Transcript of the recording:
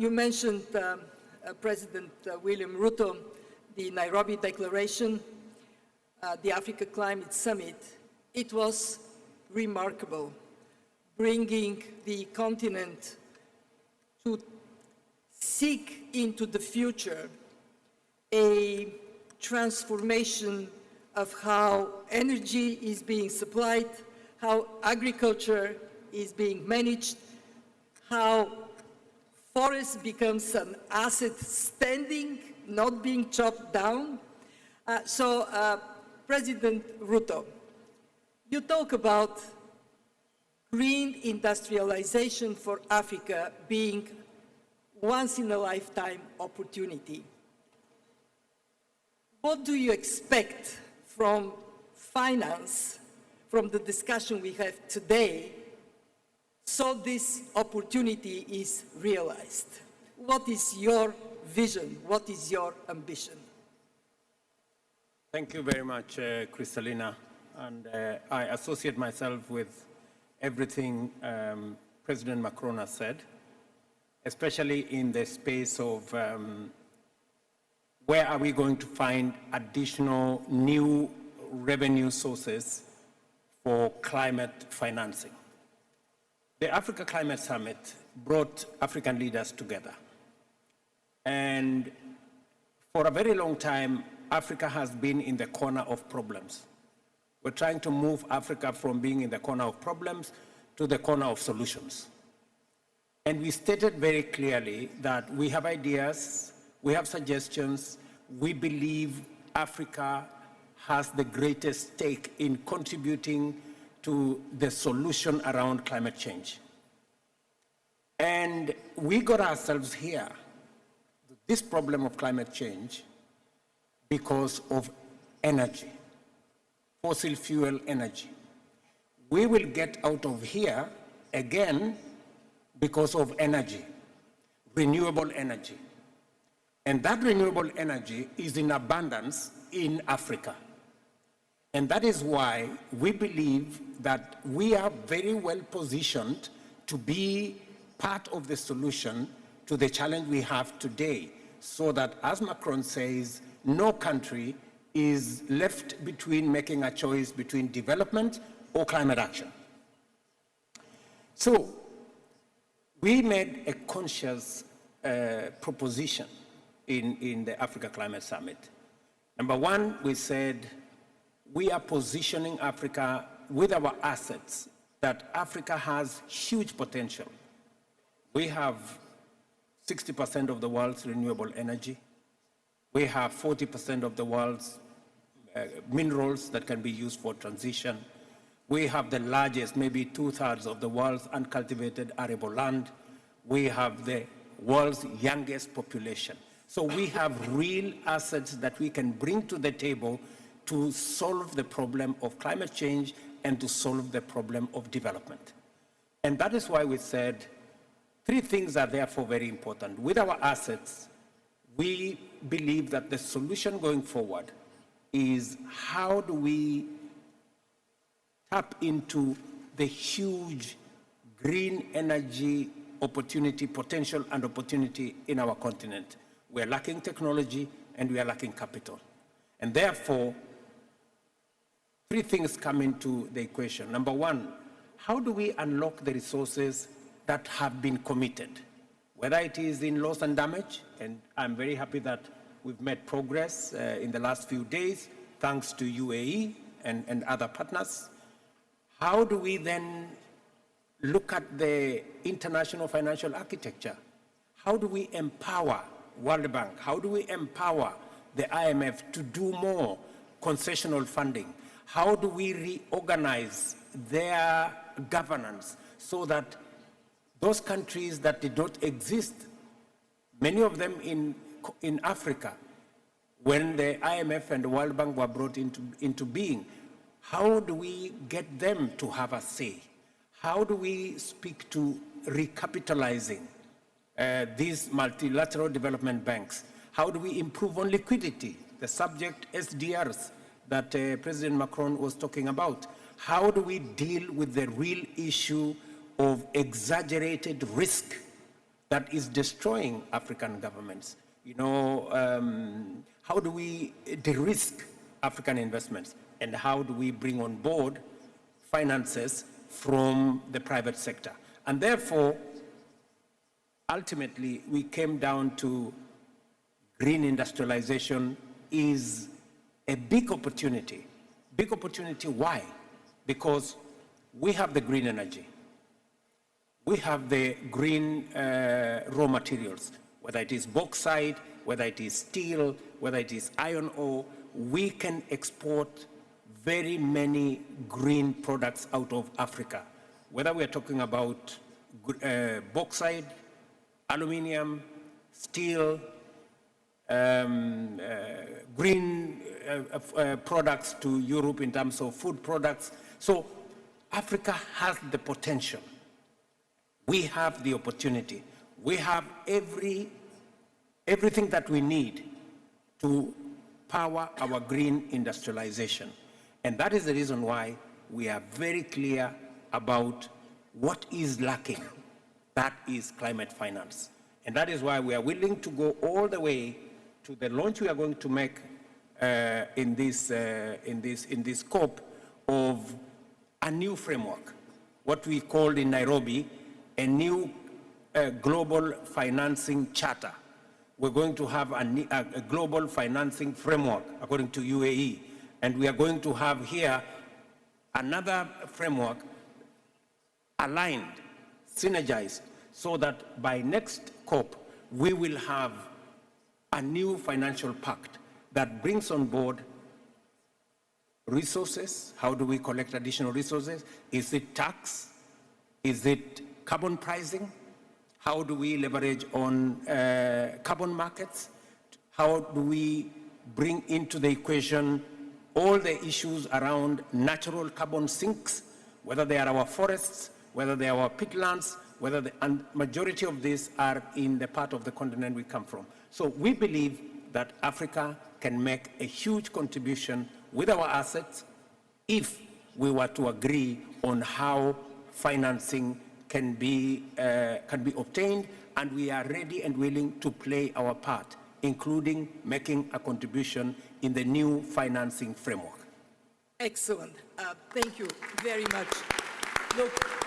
You mentioned President William Ruto, the Nairobi Declaration, the Africa Climate Summit. It was remarkable, bringing the continent to seek into the future a transformation of how energy is being supplied, how agriculture is being managed, how forest becomes an asset standing, not being chopped down. President Ruto, you talk about green industrialization for Africa being once-in-a-lifetime opportunity. What do you expect from finance, from the discussion we have today, so this opportunity is realized? What is your vision? What is your ambition? Thank you very much, Kristalina. And I associate myself with everything President Macron has said, especially in the space of where are we going to find additional new revenue sources for climate financing. The Africa Climate Summit brought African leaders together. And for a very long time, Africa has been in the corner of problems. We're trying to move Africa from being in the corner of problems to the corner of solutions. And we stated very clearly that we have ideas, we have suggestions, we believe Africa has the greatest stake in contributing to the solution around climate change. And we got ourselves here, this problem of climate change, because of energy, fossil fuel energy. We will get out of here again because of energy, renewable energy. And that renewable energy is in abundance in Africa. And that is why we believe that we are very well positioned to be part of the solution to the challenge we have today, so that, as Macron says, no country is left between making a choice between development or climate action. So we made a conscious proposition in the Africa Climate Summit. Number one, we said we are positioning Africa with our assets, that Africa has huge potential. We have 60% of the world's renewable energy. We have 40% of the world's minerals that can be used for transition. We have the largest, maybe 2/3 of the world's uncultivated arable land. We have the world's youngest population. So we have real assets that we can bring to the table to solve the problem of climate change and to solve the problem of development. And that is why we said three things are therefore very important. With our assets, we believe that the solution going forward is how do we tap into the huge green energy opportunity, potential and opportunity in our continent. We are lacking technology and we are lacking capital. And therefore, three things come into the equation. Number one, how do we unlock the resources that have been committed? Whether it is in loss and damage, and I'm very happy that we've made progress in the last few days, thanks to UAE and other partners. How do we then look at the international financial architecture? How do we empower World Bank? How do we empower the IMF to do more concessional funding? How do we reorganize their governance so that those countries that did not exist, many of them in Africa, when the IMF and the World Bank were brought into being, how do we get them to have a say? How do we speak to recapitalizing these multilateral development banks? How do we improve on liquidity, the subject SDRs that President Macron was talking about? How do we deal with the real issue of exaggerated risk that is destroying African governments. You know, how do we de-risk African investments? And how do we bring on board finances from the private sector? And therefore, ultimately, we came down to green industrialization is a big opportunity. Big opportunity, why? Because we have the green energy. We have the green raw materials, whether it is bauxite, whether it is steel, whether it is iron ore. We can export very many green products out of Africa, whether we're talking about bauxite, aluminium, steel, green products to Europe in terms of food products. So Africa has the potential. We have the opportunity. We have everything that we need to power our green industrialization. And that is the reason why we are very clear about what is lacking. That is climate finance. And that is why we are willing to go all the way to the launch we are going to make in this COP of a new framework, what we called in Nairobi a new global financing charter. We're going to have a global financing framework according to UAE. And we are going to have here another framework aligned, synergized, so that by next COP, we will have a new financial pact that brings on board resources. How do we collect additional resources? Is it tax? Is it carbon pricing? How do we leverage on carbon markets? How do we bring into the equation all the issues around natural carbon sinks, whether they are our forests, whether they are our peatlands, and majority of these are in the part of the continent we come from. So we believe that Africa can make a huge contribution with our assets if we were to agree on how financing can be obtained, and we are ready and willing to play our part, including making a contribution in the new financing framework. Excellent. Thank you very much. Look,